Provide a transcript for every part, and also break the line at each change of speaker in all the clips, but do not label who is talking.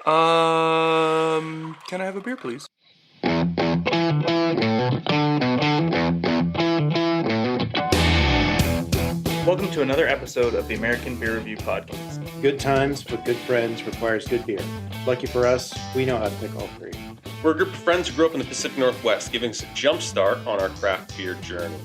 Can I have a beer, please? Welcome to another episode of the American Beer Review Podcast.
Good times with good friends requires good beer. Lucky for us, we know how to pick all three.
We're a group of friends who grew up in the Pacific Northwest, giving us a jump start on our craft beer journey.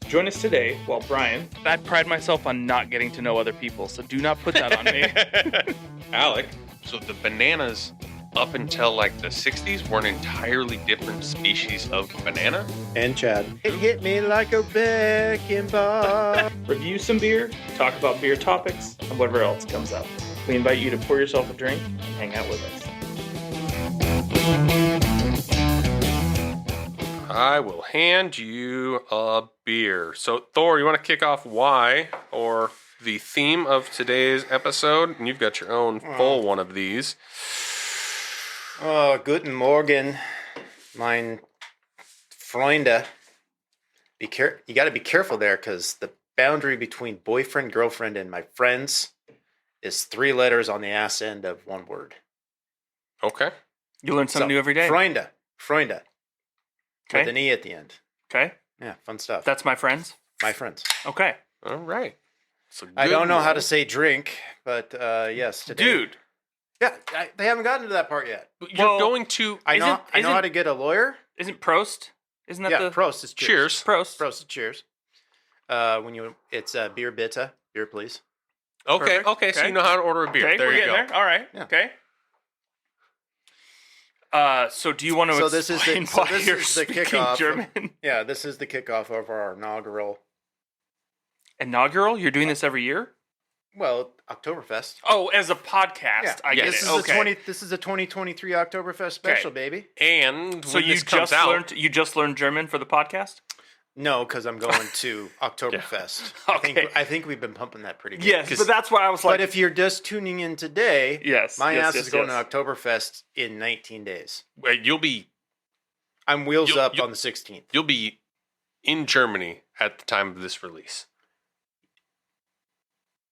Join us today while Brian... I pride myself on not getting to know other people, so do not put that on me.
Alec.
So the bananas up until like the 60s were an entirely different species of banana?
And Chad. It hit me like a wrecking ball.
Review some beer, talk about beer topics, and whatever else comes up. We invite you to pour yourself a drink and hang out with us.
I will hand you a beer. So Thor, you want to kick off why or the theme of today's episode? And you've got your own full one of these.
Guten Morgen, mein Freunde. You got to be careful there because the boundary between boyfriend, girlfriend, and my friends is 3 letters on the ass end of one word.
Okay.
You learn something new every day.
Freunde.
Okay.
With an E at the end.
Okay.
Yeah, fun stuff.
That's my friends?
My friends.
Okay.
All right. So
I don't know how to say drink, but yes, today.
Dude.
Yeah, they haven't gotten to that part yet.
You're going to...
I know how to get a lawyer.
Isn't Prost? Isn't that the...
Prost is cheers.
Prost.
Prost is cheers. It's beer bitte. Beer, please.
Okay,
Perfect.
okay, so
Okay.
you know how to order a beer.
Okay,
There
we're
you
getting
go.
there. All right.
Yeah.
Okay. So do you want to explain why you're speaking
kickoff.
German?
Yeah, this is the kickoff of our inaugural.
Inaugural? You're doing this every year?
Well, Oktoberfest.
Oh, as a podcast.
Yeah,
I get
this
it.
is
Okay.
This is a 2023 Oktoberfest special, baby.
And
So
when
you
this comes
just
out,
learned German for the podcast?
No, because I'm going to Oktoberfest.
Okay.
I think we've been pumping that pretty good.
Yes, but that's why I was like...
But if you're just tuning in today,
Yes,
my
yes,
ass
yes,
is going
yes.
to Oktoberfest in 19 days.
you'll be
I'm wheels
You'll-
up
you'll-
on the 16th.
you'll be in Germany at the time of this release.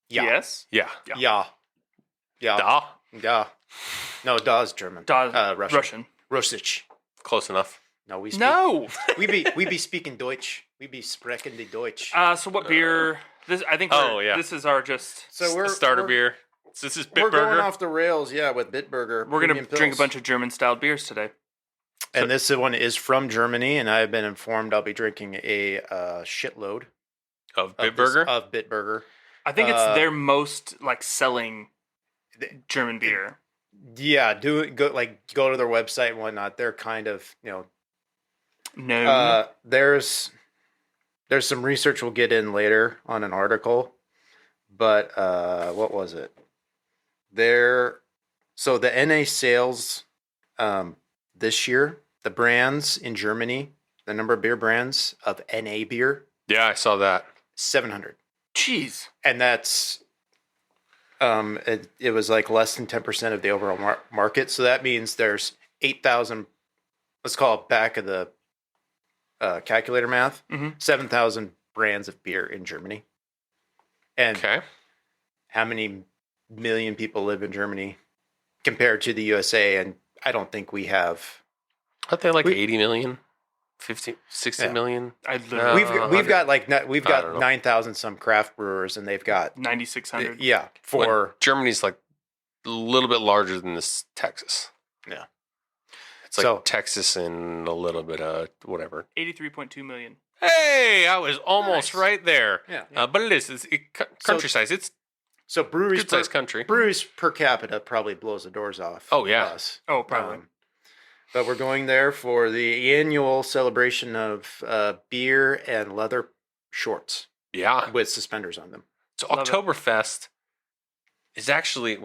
Yeah.
Yes?
Yeah.
Yeah. Yeah.
Da.
Yeah. No, Da's German. Russian. Russisch.
Close enough.
No, we speak.
No!
we be speaking Deutsch. We be sprechen die Deutsch.
So what beer... This I think this is our just...
So we're
starter beer. So this is
We're going
Bitburger.
off the rails, yeah, with Bitburger.
We're going to
premium
drink a
pills.
bunch of German-styled beers today.
And this one is from Germany, and I've been informed I'll be drinking a shitload
Of
of
Bitburger.
of Bitburger.
I think it's their most, selling German beer.
Yeah, go to their website and whatnot. They're kind of,
No.
there's some research we'll get in later on an article, but what was it? So the NA sales this year, the brands in Germany, the number of beer brands of NA beer,
Yeah, I saw that.
700.
Jeez.
And that's it was like less than 10% of the overall market. So that means there's 8,000, let's call it back of the calculator math, 7,000 brands of beer in Germany. And
Okay.
how many million people live in Germany compared to the USA? And I don't think we have.
Aren't they like
We-
80 million? 50, 60
Yeah.
million?
I literally...
We've got
100.
9,000 some craft brewers, and they've got
9,600.
yeah
When
for
Germany's like a little bit larger than this Texas.
yeah.
It's like
So-
Texas and a little bit of whatever.
83.2 million.
Hey, I was almost
Nice.
right there.
Yeah.
But it's country size. It's
So breweries
good sized country.
breweries per capita probably blows the doors off.
Oh, yeah.
us.
Oh, probably.
But we're going there for the annual celebration of beer and leather shorts
Yeah.
with suspenders on them.
So
Love it.
Oktoberfest is actually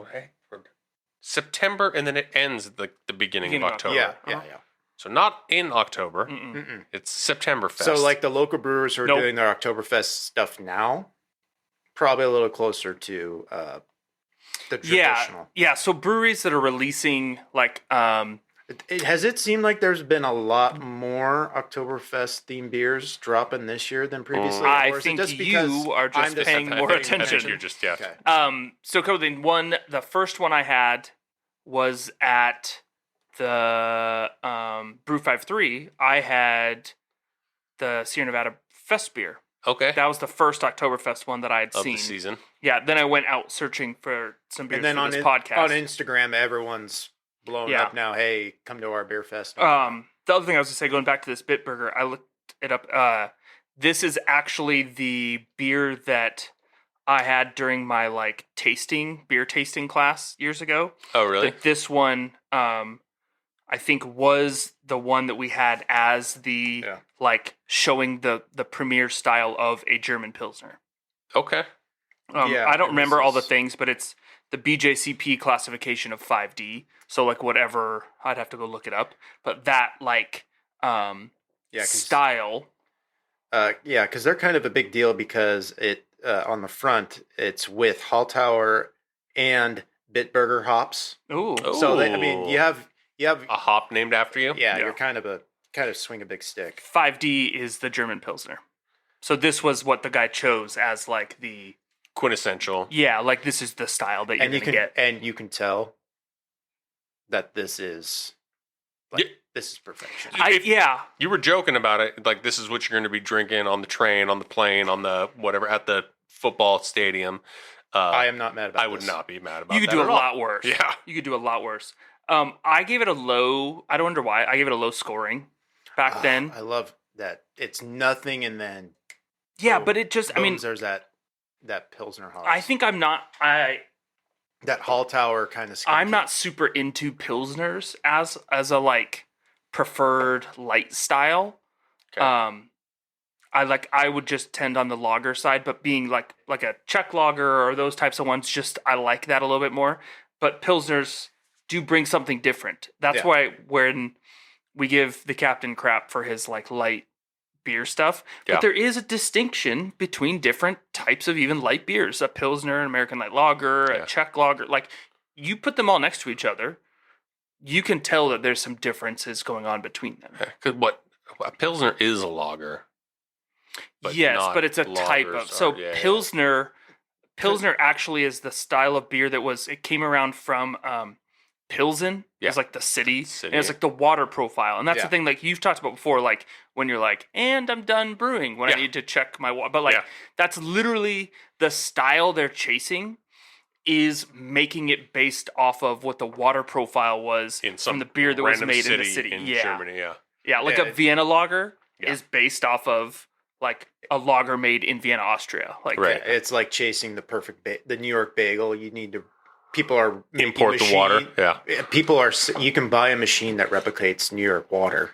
September, and then it ends at the beginning of October.
Yeah,
Uh-huh.
yeah.
So not in October.
Mm-mm.
Mm-mm.
It's September Fest.
So like the local brewers who are
Nope.
doing their Oktoberfest stuff now, probably a little closer to the traditional.
Yeah. So breweries that are releasing
Has it seemed like there's been a lot more Oktoberfest themed beers dropping this year than previously?
I
Or is it
think
just because
you are
I'm
just paying more
I
attention.
think you're just
Okay.
So a couple things. One, the first one I had was at the Brew 5-3. I had the Sierra Nevada Fest beer.
Okay.
That was the first Oktoberfest one that I had
Of
seen.
the season.
Yeah, then I went out searching for some beers
And then
for
on
this podcast.
on Instagram, everyone's blown
Yeah.
up now. Hey, come to our beer fest.
The other thing I was going to say, going back to this Bitburger, I looked it up. This is actually the beer that I had during my like beer tasting class years ago.
Oh, really?
This one, I think, was the one that we had as the like showing the premier style of a German Pilsner.
Okay.
I don't remember all the things, but it's the BJCP classification of 5D. So like whatever, I'd have to go look it up. But that like style.
Because they're kind of a big deal because it on the front it's with Haltauer and Bitburger hops.
Ooh.
So you have
a hop named after you.
Yeah, you're kind of swing a big stick.
5D is the German Pilsner. So this was what the guy chose as like the
quintessential.
Yeah, like this is the style that you're going to get.
And you can tell that this is this is perfection.
You were joking about it, like this is what you're going to be drinking on the train, on the plane, on the whatever, at the football stadium.
I am not mad about
I would not be mad about
You could
that
do
at
a
all.
lot worse.
Yeah.
You could do a lot worse. I gave it a low, I don't wonder why, I gave it a low scoring back then.
I love that. It's nothing and then...
Yeah, but it just,
there's that Pilsner hops.
I think I'm not,
that Haltauer kind of...
I'm not super into Pilsners as a, like, preferred light style.
Okay.
I would just tend on the lager side, but being like a Czech lager or those types of ones, just I like that a little bit more. But Pilsners do bring something different. That's why when we give the captain crap for his like light beer stuff, but there is a distinction between different types of even light beers. A Pilsner, an American light lager, a Czech lager. Like you put them all next to each other, you can tell that there's some differences going on between them.
Because a Pilsner is a lager.
But it's a type of. So Pilsner actually is the style of beer it came around from Pilsen.
Yeah.
It's like the city. And it's like the water profile. And that's the thing like you've talked about before, like when you're like, and I'm done brewing when I need to check my water. But like that's literally the style they're chasing is making it based off of what the water profile was from the beer that was made in the city.
In Germany,
Yeah, like a Vienna lager is based off of like a lager made in Vienna, Austria. Like
it's like chasing the perfect the New York bagel. You need to people are
import the water. Yeah,
people are. You can buy a machine that replicates New York water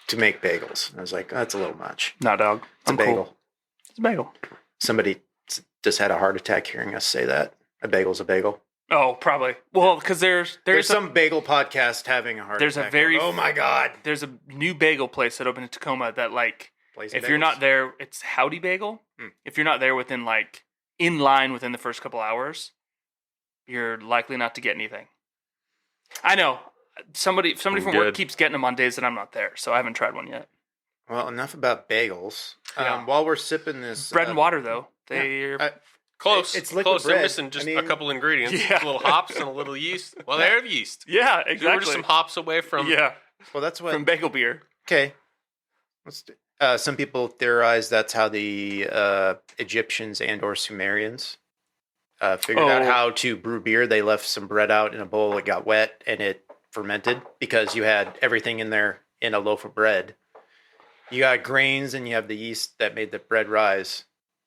to make bagels. And I was like, that's a little much.
No, dog.
It's a bagel.
Cool. It's a bagel.
Somebody just had a heart attack hearing us say that a bagel's a bagel.
Oh, probably. Well, because there's
some bagel podcast having a heart attack. Oh my god!
There's a new bagel place that opened in Tacoma that like. If you're not there, it's Howdy Bagel. If you're not there within like in line within the first couple hours, you're likely not to get anything. I know somebody from work keeps getting them on days that I'm not there, so I haven't tried one yet.
Well, enough about bagels. While we're sipping this
bread and water, though, they're
close.
It's liquid
close.
bread.
They're missing just a couple ingredients. A little hops and a little yeast. Well, they have yeast.
Yeah, exactly.
We're just some hops away from.
Yeah.
Well, that's what
from bagel beer.
Okay. Let's do. Some people theorize that's how the Egyptians and or Sumerians figured out how to brew beer. They left some bread out in a bowl. It got wet and it fermented because you had everything in there in a loaf of bread. You got grains and you have the yeast that made the bread rise.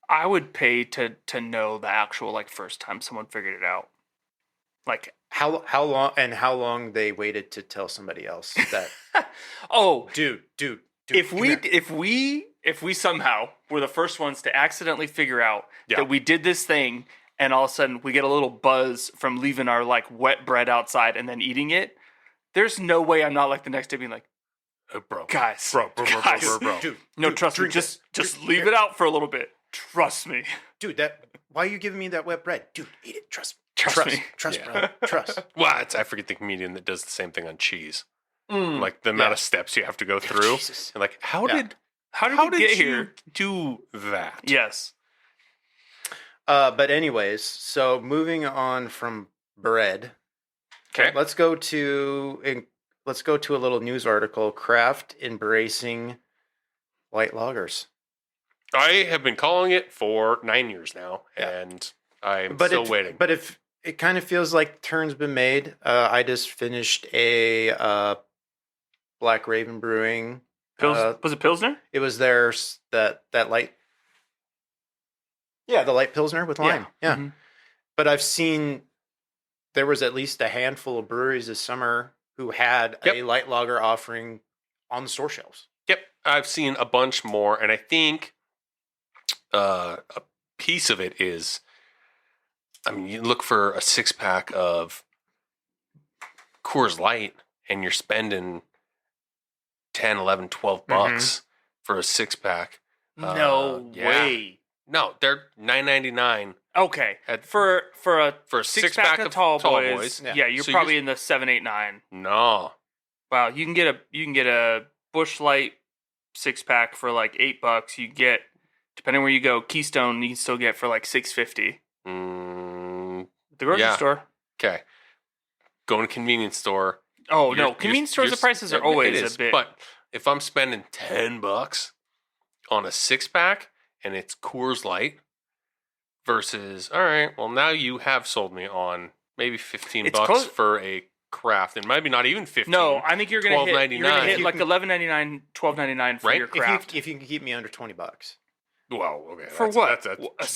I would pay to know the actual like first time someone figured it out. Like
how long they waited to tell somebody else that. dude.
If we somehow were the first ones to accidentally figure out that we did this thing and all of a sudden we get a little buzz from leaving our like wet bread outside and then eating it, there's no way I'm not like the next day being like, guys,
dude,
no, trust me, just leave it out for a little bit. Trust me,
dude. Why are you giving me that wet bread, dude? Eat it. Trust me, bro. Trust.
Well, I forget the comedian that does the same thing on cheese. Like the amount of steps you have to go through. And like, how did we get here? Do that?
Yes.
But anyways, so moving on from bread.
Okay.
Let's go to a little news article. Craft embracing light lagers.
I have been calling it for 9 years now,
Yeah.
and I'm still waiting.
But if it kind of feels like turn's been made. I just finished a Black Raven Brewing.
Was it Pilsner?
It was that light. Yeah, the light Pilsner with lime. Yeah.
Mhm.
But I've seen there was at least a handful of breweries this summer who had a light lager offering on the store shelves.
Yep, I've seen a bunch more, and I think a piece of it is, I mean, you look for a 6-pack of Coors Light, and you're spending 10, 11, 12 bucks for a 6-pack.
No way.
No, they're $9.99.
Okay,
At-
for a
for a
six
six-pack
pack of
of
tall
Tall
boys,
Boys.
yeah,
Yeah.
you're
So
probably
you're-
in the 7, 8, 9.
No.
Wow, you can get a Busch Light 6-pack for like $8. You get, depending where you go, Keystone you can still get for like $6.50.
Mm,
The grocery
Yeah.
store.
okay. Go in a convenience store.
Oh
You're-
no, convenience stores the prices are
it
always
is,
a bit.
But if I'm spending $10 on a 6-pack and it's Coors Light versus, all right, well now you have sold me on maybe 15
It's
bucks
close-
for a craft, and maybe not even 15.
no, I think you're gonna
$12.99.
hit like $11.99, $12.99 for
Right?
your
If you-
craft.
If you can keep me under $20.
Well, okay.
For
that's-
what?
That's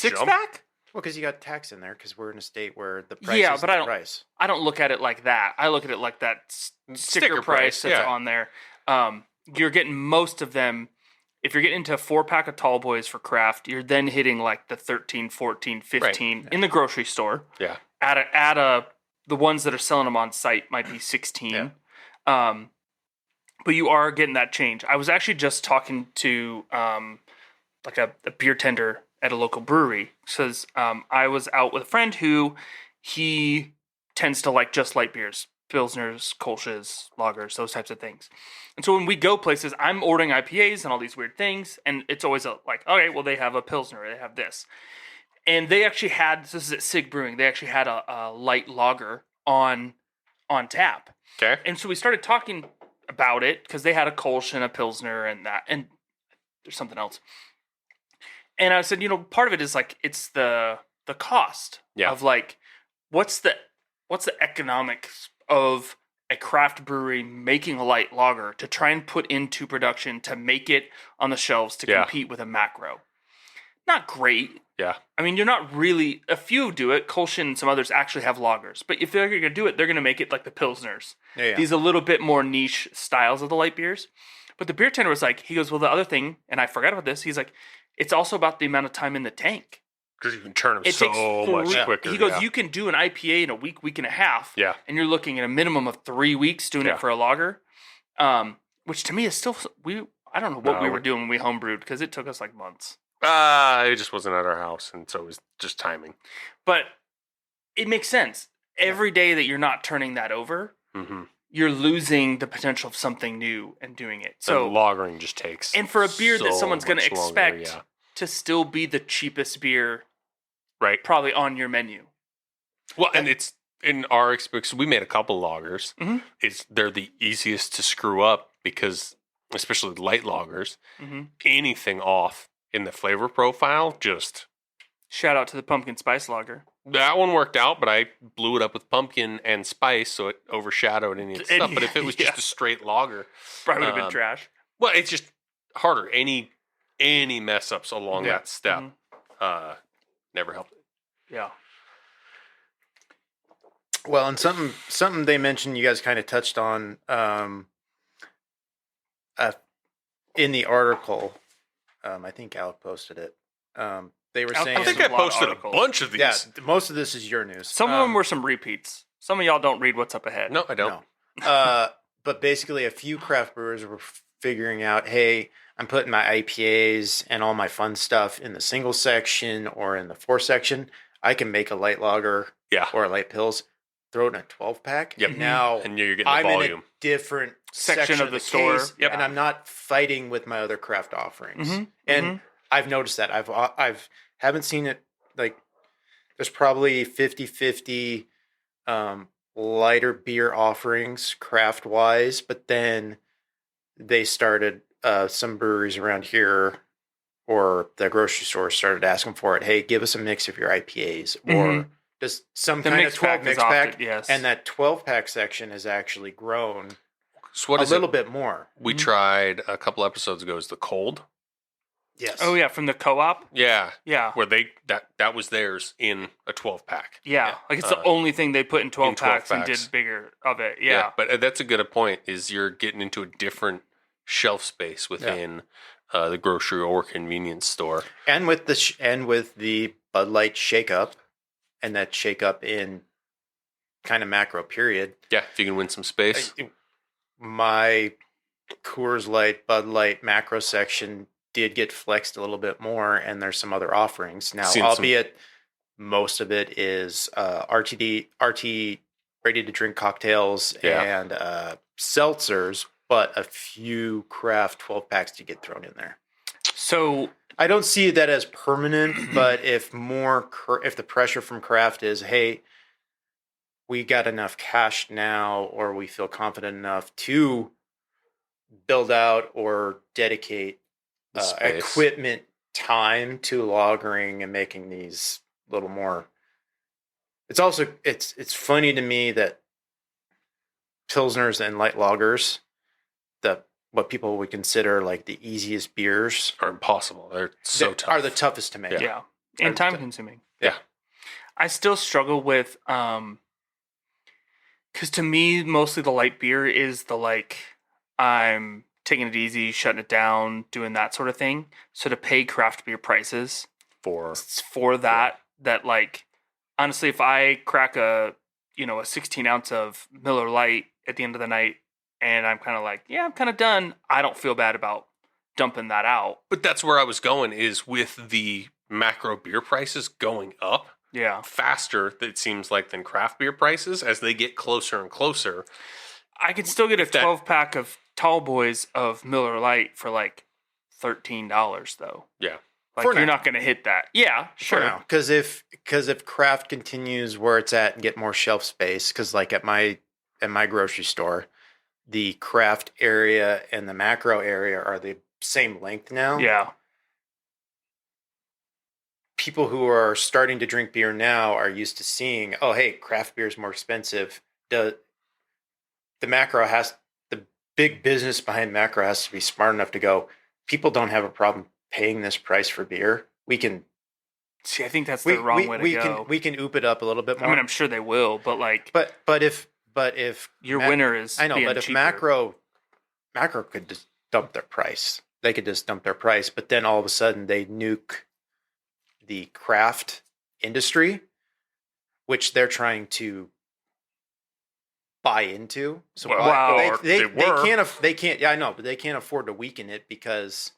a
jump.
6-pack?
Well, because you got tax in there because we're in a state where the price
Yeah,
is
but
the
I don't-
price.
I don't look at it like that. I look at it like that sticker
Sticker
price
price,
that's
yeah.
on there. You're getting most of them. If you're getting into a 4-pack of tall boys for craft, you're then hitting like the 13, 14, 15 in the grocery store.
Yeah.
The ones that are selling them on site might be 16. But you are getting that change. I was actually just talking to like a beer tender at a local brewery because I was out with a friend who he tends to like just light beers, pilsners, kolsches, lagers, those types of things. And so when we go places, I'm ordering IPAs and all these weird things, and it's always like, okay, well they have a pilsner, they have this, and they actually had, this is at Sig Brewing, they actually had a light lager on tap.
Okay.
And so we started talking about it because they had a Kolsch and a Pilsner and that, and there's something else. And I said, part of it is like it's the cost of like what's the economics of a craft brewery making a light lager to try and put into production to make it on the shelves to compete with a macro. Not great.
Yeah.
I mean, you're not really, a few do it. Kolsch and some others actually have lagers. But if they're going to do it, they're going to make it like the Pilsners.
Yeah.
These a little bit more niche styles of the light beers. But the beer tender was like, he goes, well, the other thing, and I forgot about this, he's like, it's also about the amount of time in the tank.
Because you can turn them
It
so
takes
much quicker.
He goes,
yeah.
you can do an IPA in a week, week and a half.
Yeah.
And you're looking at a minimum of 3 weeks doing
Yeah.
it for a lager. Which to me is still, I don't know what we were doing when we homebrewed because it took us like months.
It just wasn't at our house, and so it was just timing.
But it makes sense. Every day that you're not turning that over,
Mm-hmm.
you're losing the potential of something new and doing it. So,
And lagering just takes.
and for a beer that
so
someone's going to
much longer,
expect to still be the cheapest beer
right.
probably on your menu.
Well, and it's in our experience. We made a couple lagers.
Mhm.
They're the easiest to screw up because, especially light lagers,
Mm-hmm.
anything off in the flavor profile, just
Shout out to the pumpkin spice lager.
that one worked out. But I blew it up with pumpkin and spice, so it overshadowed any of the stuff. But if it was just a straight lager,
Probably would have been
Um,
trash.
well, it's just harder. Any mess ups along that step never helped.
Yeah.
Well, and something they mentioned, you guys kind of touched on in the article. I think Alec posted it. They were
Alec
saying,
I think
There's
I
a lot of
posted a
articles.
bunch of these.
yeah, most of this is your news.
Some of them were some repeats. Some of y'all don't read what's up ahead.
No, I don't.
No. But basically, a few craft brewers were figuring out, hey, I'm putting my IPAs and all my fun stuff in the single section or in the 4 section. I can make a light lager
Yeah.
or a light pills, throw it in a 12-pack.
Yep.
And now
And you're getting the
I'm
volume.
in a different
Section of the store.
case,
Yep.
and I'm not fighting with my other craft offerings.
Mhm.
And I've noticed that. I've haven't seen it like there's probably 50-50 lighter beer offerings craft wise, but then they started some breweries around here or the grocery store started asking for it. Hey, give us a mix of your IPAs or just some
The
kind of
mixed
12
pack
mix
is often,
pack.
yes.
And that 12 pack section has actually grown
So what
a
is
little
it?
bit more.
We tried a couple episodes ago is the cold.
Yes.
Oh yeah, from the co-op.
Yeah.
Yeah.
Where that was theirs in a 12 pack.
Yeah, like it's the only thing they put in 12 packs and
packs.
did bigger of it. Yeah.
But that's a good point is you're getting into a different shelf space within the grocery or convenience store.
And with the Bud Light shake up and that shake up in kind of macro period.
Yeah, if you can win some space.
My Coors Light, Bud Light macro section did get flexed a little bit more, and there's some other offerings now, albeit most of it is RT ready to drink cocktails and seltzers, but a few craft 12 packs to get thrown in there.
So
I don't see that as permanent, but if the pressure from craft is, hey, we got enough cash now, or we feel confident enough to build out or dedicate equipment time to lagering and making these a little more. It's also it's funny to me that pilsners and light lagers, what people would consider like the easiest beers,
are impossible. They're so tough.
Are the toughest to make.
yeah, and time consuming.
Yeah.
I still struggle with because to me mostly the light beer is the like I'm taking it easy, shutting it down, doing that sort of thing. So to pay craft beer prices for that like honestly, if I crack a 16 ounce of Miller Lite at the end of the night and I'm kind of like, yeah, I'm kind of done, I don't feel bad about dumping that out.
But that's where I was going is with the macro beer prices going up faster, it seems like, than craft beer prices as they get closer and closer.
I can still get a 12 pack of Tall Boys of Miller Lite for like $13 though.
Yeah.
Like you're not going to hit that. Yeah, sure.
Because if craft continues where it's at and get more shelf space, because like at my grocery store, the craft area and the macro area are the same length now.
Yeah.
People who are starting to drink beer now are used to seeing, oh, hey, craft beer is more expensive. The big business behind macro has to be smart enough to go, people don't have a problem paying this price for beer. We can
see. I think that's the wrong way to go.
We can oop it up a little bit more.
I mean, I'm sure they will, but like,
but if
your winner is,
I know, but if
cheaper.
macro could just dump their price, they could just dump their price. But then all of a sudden they nuke the craft industry, which they're trying to buy into. So they can't. Yeah, I know, but they can't afford to weaken it because.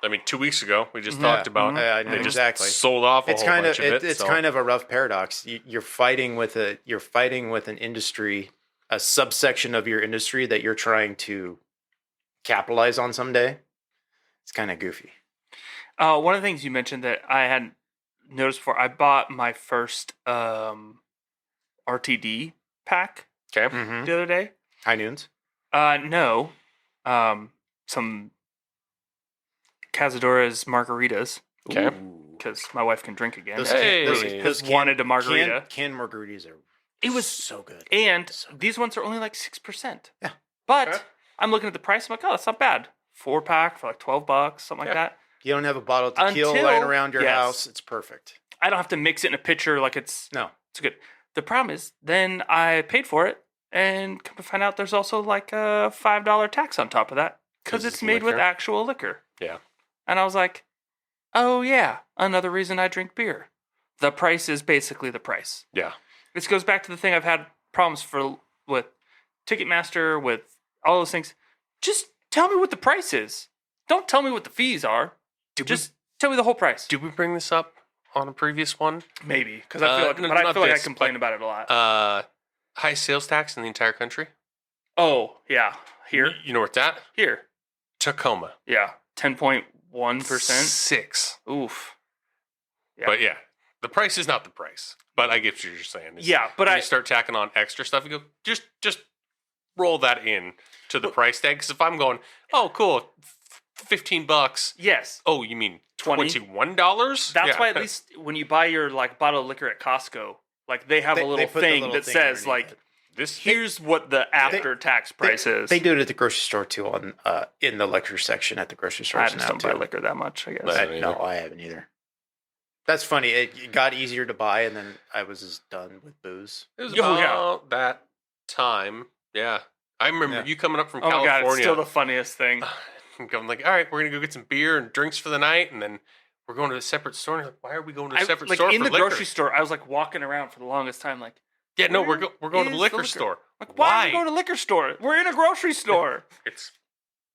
I mean, 2 weeks ago we just talked about
they
just sold off a whole bunch of it.
It's kind of a rough paradox. You're fighting with an industry, a subsection of your industry that you're trying to capitalize on someday. It's kind of goofy.
One of the things you mentioned that I hadn't noticed before, I bought my first RTD pack the other day.
High Noons?
No. Some Cazadora's margaritas.
Okay.
Because my wife can drink again.
Those
wanted a margarita.
Canned margaritas are so good.
And these ones are only like 6%. Yeah. But I'm looking at the price. I'm like, oh, that's not bad. 4-pack for like $12, something like that.
You don't have a bottle of tequila lying around your house. It's perfect.
I don't have to mix it in a pitcher like it's good. The problem is then I paid for it and come to find out there's also like a $5 tax on top of that because it's made with actual liquor.
Yeah.
And I was like, oh yeah, another reason I drink beer. The price is basically the price.
Yeah.
This goes back to the thing I've had problems with Ticketmaster, with all those things. Just tell me what the price is. Don't tell me what the fees are. Just tell me the whole price.
Did we bring this up on a previous one?
Maybe, because I feel like I complain about it a lot.
Highest sales tax in the entire country?
Oh, yeah. Here?
You know where it's at?
Here.
Tacoma.
Yeah. 10.1%.
6.
Oof. Yeah.
But yeah, The price is not the price, but I get what you're saying.
Yeah, but
when you start tacking on extra stuff, you go, just roll that in to the price tag. Because if I'm going, oh, cool, $15.
Yes.
Oh, you mean
20?
$21?
That's why at least when you buy your like bottle of liquor at Costco, like they have a little
put the
thing
little
that
thing
says
underneath
like
it.
this.
here's what the after tax price is.
They do it at the grocery store too, on in the liquor section at the grocery
I
stores
just
now
don't buy
too.
liquor that much, I guess.
Right.
No, I haven't either. That's funny. It got easier to buy, and then I was just done with booze.
It was
Oh, yeah.
about that time. Yeah, I remember you coming up from
Oh my god,
California.
it's still the funniest thing.
I'm like, all right, we're gonna go get some beer and drinks for the night, and then we're going to a separate store. And you're like, why are we going to a separate store
in
for
the
liquor?
grocery store, I was like walking around for the longest time, like,
Yeah, no, we're going to the
is
liquor store.
like, why are we going to the liquor store? We're in a grocery store.
It's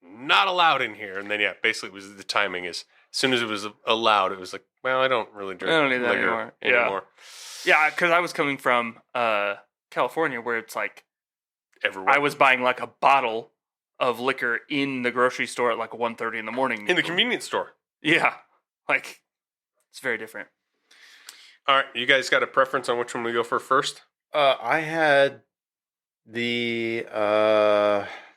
not allowed in here. And then yeah, basically it was the timing is as soon as it was allowed, it was like, well, I don't really drink
I don't need that
liquor
anymore. Yeah, because I was coming from California, where it's like
Everywhere.
I was buying like a bottle of liquor in the grocery store at like 1:30 in the morning.
in the convenience store.
Yeah, like it's very different.
All right, you guys got a preference on which one we go for first?
I had the.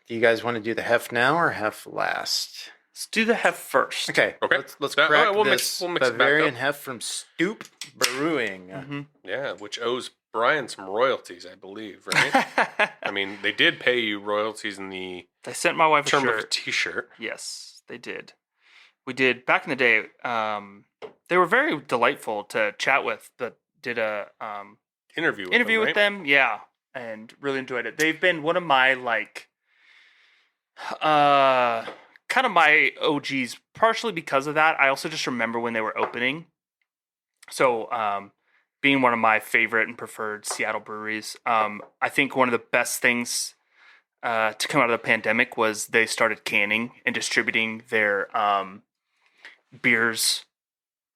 Do you guys want to do the hef now or hef last?
Let's do the hef first.
Okay.
Okay.
Let's
That-
crack
we'll
this
mix it back
Bavarian
up.
hef from Stoop Brewing.
Mm-hmm.
Yeah, which owes Brian some royalties, I believe, right? I mean, they did pay you royalties in the
They sent my wife a
term of a
shirt.
T-shirt.
Yes, they did. We did back in the day. They were very delightful to chat with. But did a
Interview
interview with
right?
them. Yeah, and really enjoyed it. They've been one of my like, kind of my OGs. Partially because of that. I also just remember when they were opening. So, being one of my favorite and preferred Seattle breweries, I think one of the best things to come out of the pandemic was they started canning and distributing their beers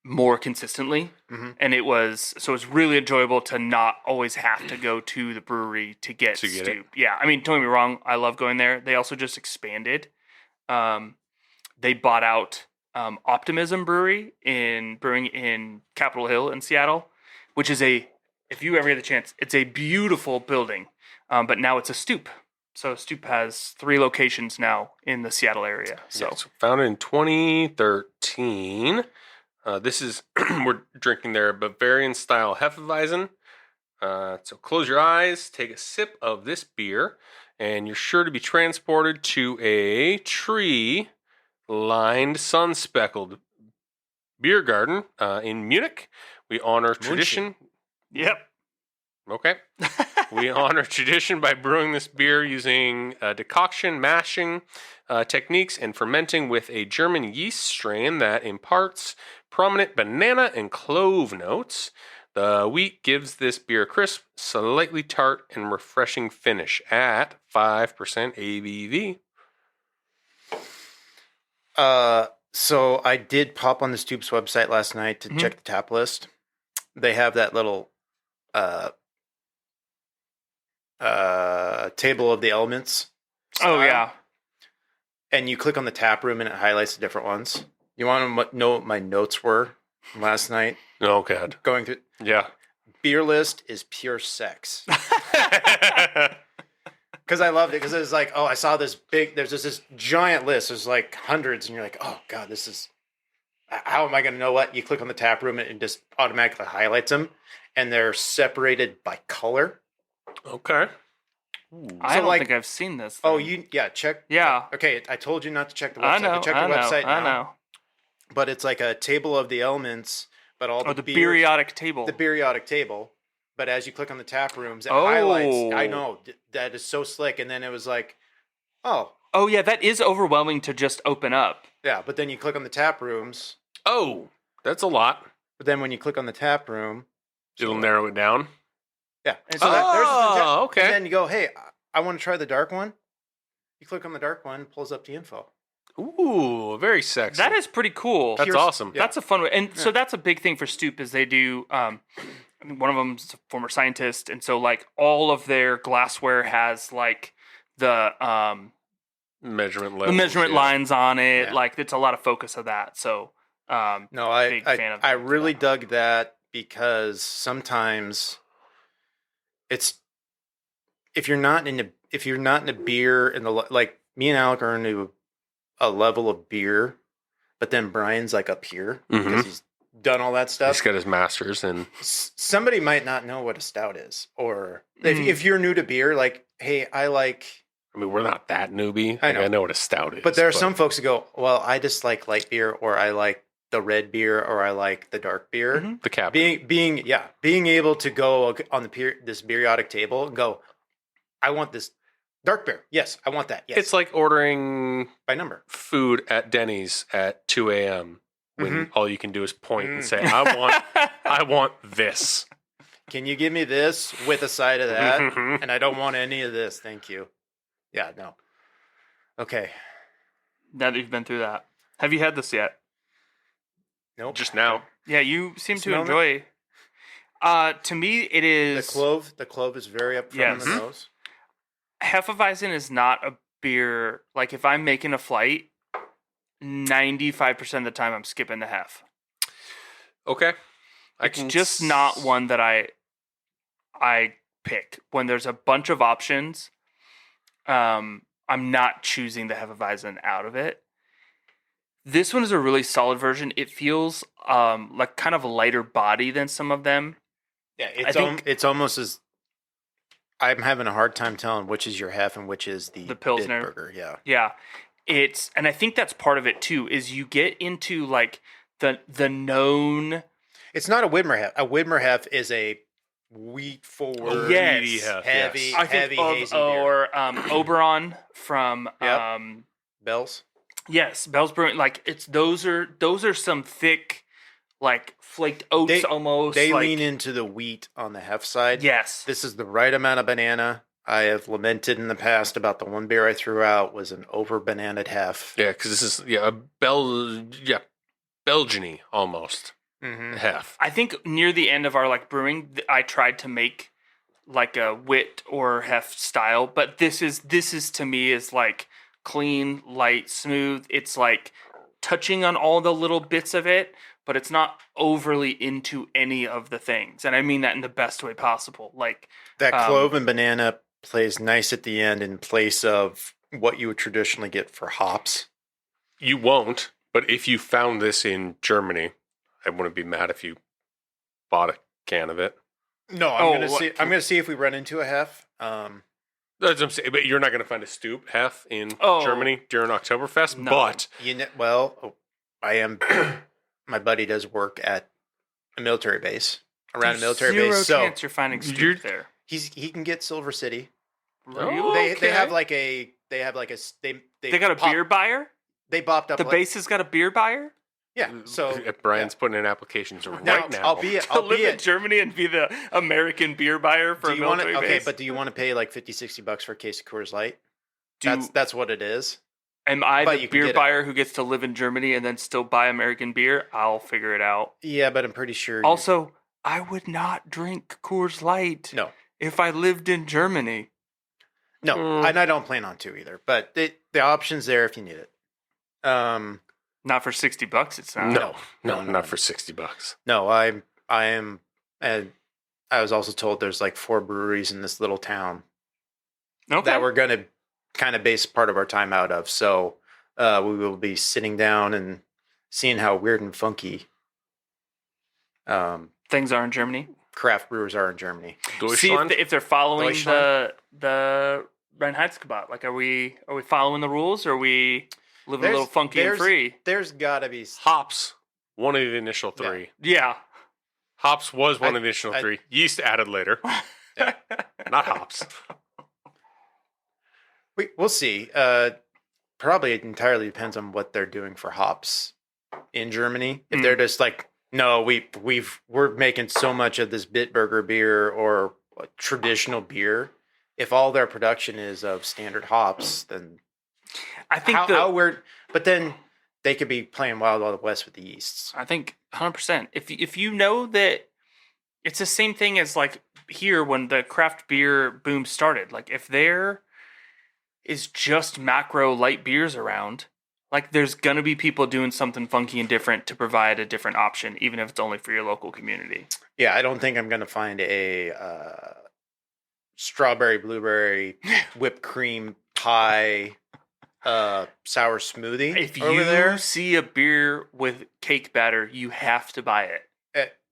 more consistently.
Mhm.
And it was really enjoyable to not always have to go to the brewery to get
To get
Stoop. Yeah, I mean, don't get me wrong, I love going there. They also just expanded. They bought out Optimism Brewery brewing in Capitol Hill in Seattle, which is if you ever get the chance, it's a beautiful building. But now it's a Stoop. So Stoop has 3 locations now in the Seattle area. So
Yeah, so founded in 2013. This is we're drinking their Bavarian style Hefeweizen. So close your eyes, take a sip of this beer, and you're sure to be transported to a tree-lined, sun-speckled beer garden in Munich. We honor tradition.
yep.
Okay. We honor tradition by brewing this beer using decoction, mashing techniques, and fermenting with a German yeast strain that imparts prominent banana and clove notes. The wheat gives this beer a crisp, slightly tart, and refreshing finish at 5% ABV.
So I did pop on the Stoop's website last night to check the tap list. They have that little table of the elements.
Oh
style.
yeah.
And you click on the tap room and it highlights the different ones. You want to know what my notes were last night?
Oh, God.
Going through
Yeah.
beer list is pure sex. Because I loved it. Because it was like, oh, I saw this there's this giant list. There's like hundreds. And you're like, oh, God, this is, how am I going to know what? You click on the tap room and it just automatically highlights them. And they're separated by color.
Okay.
I
So,
don't
like-
think I've seen this.
Oh,
thing.
check.
Yeah.
Okay, I told you not to check the website.
I know.
But check
I
the
know.
website now.
I know.
But it's like a table of the elements, but all
The
beers-
periodic table.
the periodic table. But as you click on the tap rooms, it highlights. I
Oh.
know that is so slick. And then it was like, oh
Oh yeah, that is overwhelming to just open up.
yeah. But then you click on the tap rooms.
Oh, that's a lot.
But then when you click on the tap room,
It'll narrow it down.
yeah. And so there's the tap,
okay.
And then you go, hey, I want to try the dark one. You click on the dark one, pulls up the info.
Ooh, very sexy.
That is pretty cool.
That's awesome.
Yeah.
That's a fun way, and so that's a big thing for Stoop is they do. I mean, one of them's a former scientist, and so like all of their glassware has like the
Measurement
the
levels.
measurement
yeah.
lines on it.
Yeah.
Like it's a lot of focus of that. So
No,
Big fan of
I
that.
really dug that. because sometimes it's if you're not into beer and like me and Alec are into a level of beer, but then Brian's like up here because he's done all that stuff.
He's got his masters, and
Somebody might not know what a stout is, or if you're new to beer, like, hey, I mean,
we're not that newbie.
I know.
I know what a stout is,
but there are some folks who go, well, I just like light beer, or I like the red beer, or I like the dark beer.
the cap.
Being able to go on this periodic table and go, I want this dark beer. Yes, I want that. Yes.
It's like ordering
by number
food at Denny's at 2 a.m. when all you can do is point and say, I want this.
Can you give me this with a side of that? And I don't want any of this. Thank you. Yeah, no. Okay.
Now that you've been through that, have you had this yet?
Nope.
Just now.
Yeah, you seem to
Smell
enjoy. To me, it is
The clove is very up front on the nose.
Hefeweizen is not a beer. Like if I'm making a flight, 95% of the time I'm skipping the hef.
Okay.
It's just not one that I pick. When there's a bunch of options, I'm not choosing the Hefeweizen out of it. This one is a really solid version. It feels like kind of a lighter body than some of them.
Yeah, it's almost as I'm having a hard time telling which is your hef and which is the
Pilsner
burger. Yeah.
Yeah. And I think that's part of it too, is you get into like the known.
It's not a Widmer hef. A Widmer hef is a wheat forward,
yes,
heavy,
I think
hazy beer.
or Oberon from
Bell's.
Yes, Bell's Brewing. Like those are some thick, like flaked oats almost.
They
like,
lean into the wheat on the hef side.
Yes,
this is the right amount of banana. I have lamented in the past about the one beer I threw out was an over bananaed hef.
Yeah, because this is a Belgian-y almost hef.
I think near the end of our like brewing, I tried to make like a wit or hef style, but this is to me is like clean, light, smooth. It's like touching on all the little bits of it, but it's not overly into any of the things. And I mean that in the best way possible. Like
that clove and banana plays nice at the end in place of what you would traditionally get for hops.
You won't, but if you found this in Germany, I wouldn't be mad if you bought a can of it.
No, I'm gonna see if we run into a hef.
That's what I'm saying, but you're not going to find a stoop hef in Germany during Oktoberfest.
No.
But
I am. My buddy does work at a military base, around a military
zero
base. So
chance you're finding stoop there.
he can get Silver City.
Really?
They have like a they
got a beer buyer.
They bopped up
The base has got a beer buyer.
Yeah. So
Brian's putting in applications right now.
I'll be
To live in Germany and be the American beer buyer for a military base.
Okay, but do you want to pay like $50-$60 for a case of Coors Light? That's what it is.
Am I the beer buyer who gets to live in Germany and then still buy American beer? I'll figure it out.
Yeah, but I'm pretty sure.
Also, I would not drink Coors Light.
No.
If I lived in Germany.
No, and I don't plan on to either. But the option's there if you need it.
Not for $60. It's not.
No,
not for $60.
No, I am. And I was also told there's like 4 breweries in this little town that we're going to kind of base part of our time out of. So we will be sitting down and seeing how weird and funky
things are in Germany.
Craft brewers are in Germany.
See if they're following the Reinheitsgebot. Like, are we following the rules, or are we living a little funky and free?
There's got to be
hops. One of the initial 3.
Yeah.
Hops was one of the initial 3. Yeast added later.
Yeah.
Not hops.
We'll see. Probably it entirely depends on what they're doing for hops in Germany. If they're just like, no, we're making so much of this Bitburger beer or traditional beer. If all their production is of standard hops, then
I think
how weird. But then they could be playing Wild West with the yeasts.
I think 100%. If you know that it's the same thing as like here when the craft beer boom started. Like if there is just macro light beers around, Like, there's gonna be people doing something funky and different to provide a different option, even if it's only for your local community.
Yeah, I don't think I'm gonna find a strawberry blueberry whipped cream pie sour smoothie
If
over
you
there.
see a beer with cake batter, you have to buy it.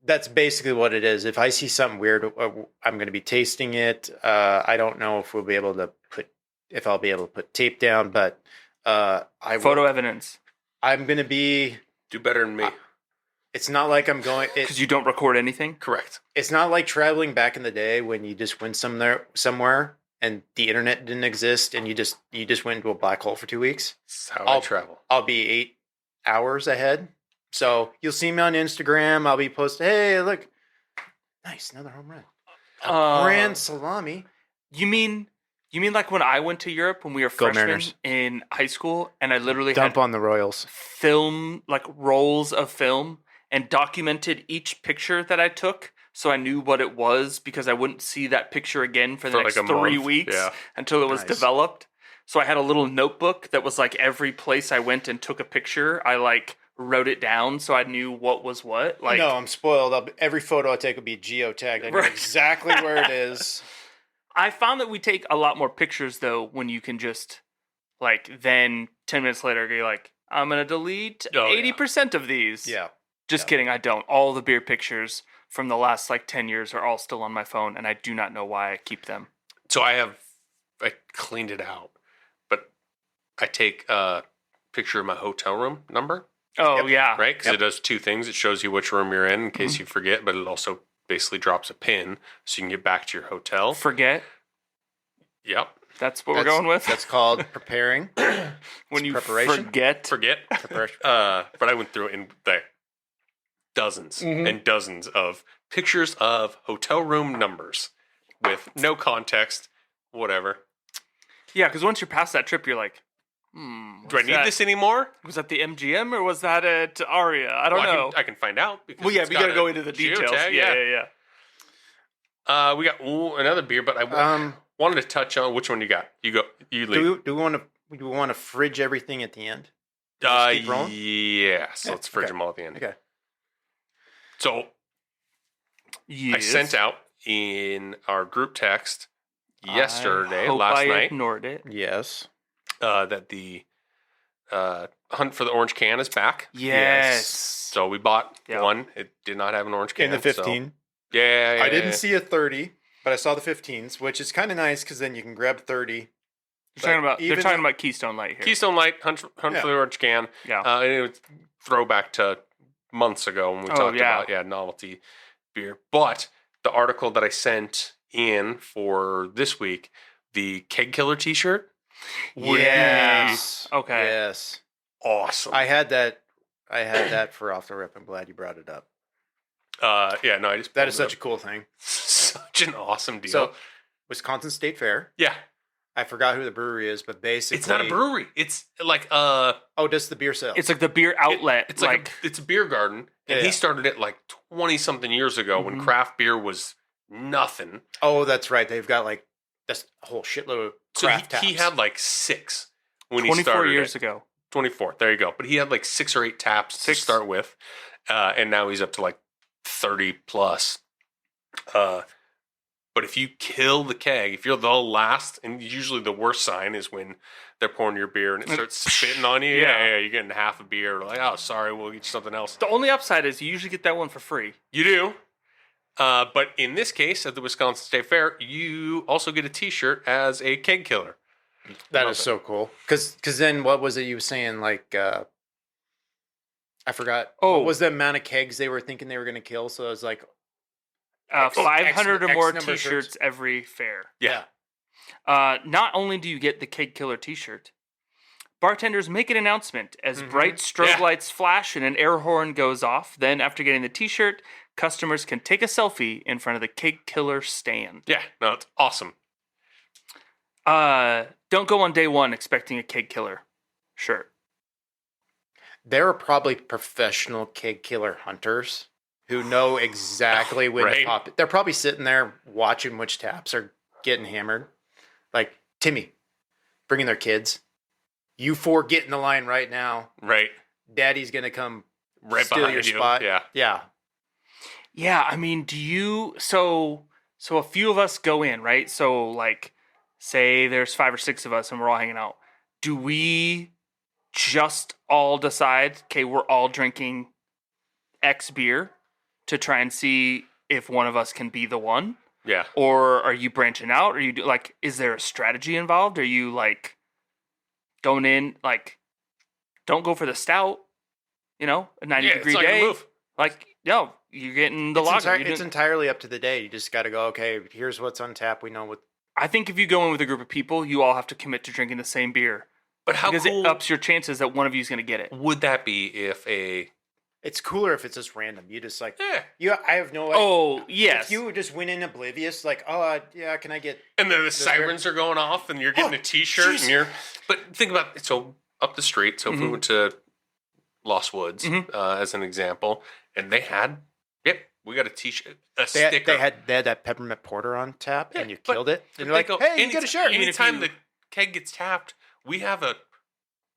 That's basically what it is. If I see something weird, I'm going to be tasting it. I don't know if I'll be able to put tape down, but
Photo evidence,
I'm going to be.
Do better than me.
It's not like I'm going.
because you don't record anything.
Correct.
It's not like traveling back in the day when you just went somewhere and the internet didn't exist and you just went into a black hole for 2 weeks.
That's how I travel.
I'll be 8 hours ahead. So you'll see me on Instagram. I'll be posting, hey, look, nice, another home run. Grand salami.
You mean like when I went to Europe when we were
Go
freshmen
Mariners.
in high school, and I literally
Dump
had
on the Royals.
film, like rolls of film, and documented each picture that I took, so I knew what it was, because I wouldn't see that picture again for the
For
next
like a
3
month,
weeks
yeah.
until it was
Nice.
developed. So I had a little notebook that was like every place I went and took a picture, I like wrote it down so I knew what was what. Like,
No, I'm spoiled. Every photo I take will be geotagged. I know
Right.
exactly where it is.
I found that we take a lot more pictures though when you can just like then 10 minutes later you're like, I'm gonna delete
Oh, yeah.
80% of these.
Yeah.
Just
Yeah.
kidding, I don't. All the beer pictures from the last like 10 years are all still on my phone, and I do not know why I keep them.
So I cleaned it out, but I take a picture of my hotel room number,
Oh,
Yep.
yeah.
right? Because it does two things. It shows you which room you're in case you forget, but it also basically drops a pin so you can get back to your hotel.
Forget.
Yep.
That's what we're going with.
That's called preparing.
when you
preparation.
forget.
Forget.
Preparation.
But I went through it in the dozens and dozens of pictures of hotel room numbers with no context, whatever.
Yeah, because once you're past that trip, you're like,
Do I need this anymore?
Was that the MGM or was that at Aria? I don't know.
I can find out. Because
Well, yeah,
it's
we gotta
got
go
a
into the details.
geotag,
Yeah.
We got another beer, but I wanted to touch on which one you got. You go. You lead.
Do we want to fridge everything at the end? Just keep rolling?
Yes.
Yeah,
Let's fridge
okay.
them all at the end.
Okay.
So
Yes.
I sent out in our group text yesterday,
I hope
last
I
night,
ignored it.
Yes.
that the hunt for the orange can is back.
Yes.
So we bought
Yeah.
one. It did not have an orange can.
In the 15.
So, yeah.
I didn't see a 30, but I saw the 15s, which is kind of nice because then you can grab 30.
They're talking about Keystone Light here.
Keystone Light, hunt
Yeah.
for the orange can.
Yeah.
And it was throwback to months ago when we talked about novelty beer. But the article that I sent in for this week, the Keg Killer T-shirt,
Yes.
Okay.
Yes.
awesome.
I had that for off the rip. I'm glad you brought it up.
No, I just
That
pulled
is
it
such a
up.
cool thing.
such an awesome deal.
So, Wisconsin State Fair.
yeah,
I forgot who the brewery is, but basically,
it's not a brewery. It's like
Oh, does the beer sell?
It's like the beer outlet.
It's like it's a beir garden, and
Yeah.
he started it like 20 something years ago when
Mhm.
craft beer was nothing.
Oh, that's right. They've got like this whole shitload of
So
craft
he
taps.
had like 6 when he
24
started
years
it.
ago.
24. There you go. But he had like 6 or 8 taps
Six.
to start with, and now he's up to like 30 plus. But if you kill the keg, if you're the last, and usually the worst sign is when they're pouring your beer and it starts spitting on you.
Yeah.
Yeah, you're getting half a beer. Like, oh, sorry, we'll get you something else.
The only upside is you usually get that one for free.
You do. But in this case, at the Wisconsin State Fair, you also get a T-shirt as a keg killer.
That
Love
is
it.
so cool. Because then what was it you were saying? Like, I forgot.
Oh.
What was the amount of kegs they were thinking they were going to kill? So it was like,
500 or
X
more
number of
T-shirts
shirts.
every fair.
Yeah.
Not only do you get the Keg Killer T-shirt, bartenders make an announcement as bright strobe
Yeah.
lights flash and an air horn goes off. Then, after getting the T-shirt, customers can take a selfie in front of the Keg Killer stand.
Yeah. No, it's awesome.
Don't go on day one expecting a Keg Killer shirt.
there are probably professional keg killer hunters who know exactly when to
Right.
pop it. They're probably sitting there watching which taps are getting hammered. Like Timmy, bringing their kids. You four get in the line right now.
Right.
Daddy's gonna come
Right
steal
behind
your
you.
spot.
Yeah.
Yeah.
Yeah, I mean, do you so a few of us go in, right? So like say there's 5 or 6 of us and we're all hanging out. Do we just all decide, okay, we're all drinking X beer to try and see if one of us can be the one?
Yeah.
Or are you branching out? Or like is there a strategy involved? Are you like going in like don't go for the stout, a 90-degree
it's not
day?
gonna move.
Like, no, you're getting the lager.
It's entirely up to the day. You just got to go, okay, here's what's on tap. We know what.
I think if you go in with a group of people, you all have to commit to drinking the same beer.
But how
because
cool
it ups your chances that one of you is going to get it.
would that be if a...
It's cooler if it's just random. You just like,
Yeah.
I have no idea.
Oh, yes.
If you just went in oblivious, like, oh, yeah, can I get...
And then the sirens are going off and you're getting a t-shirt
geez.
and you're... But think about it. So up the street, so if we went to Lost Woods as an example, and they had, we got a t-shirt, sticker.
They had that peppermint porter on tap, and you killed it. And you're like,
go,
hey, you get a shirt.
Anytime the keg gets tapped, we have a...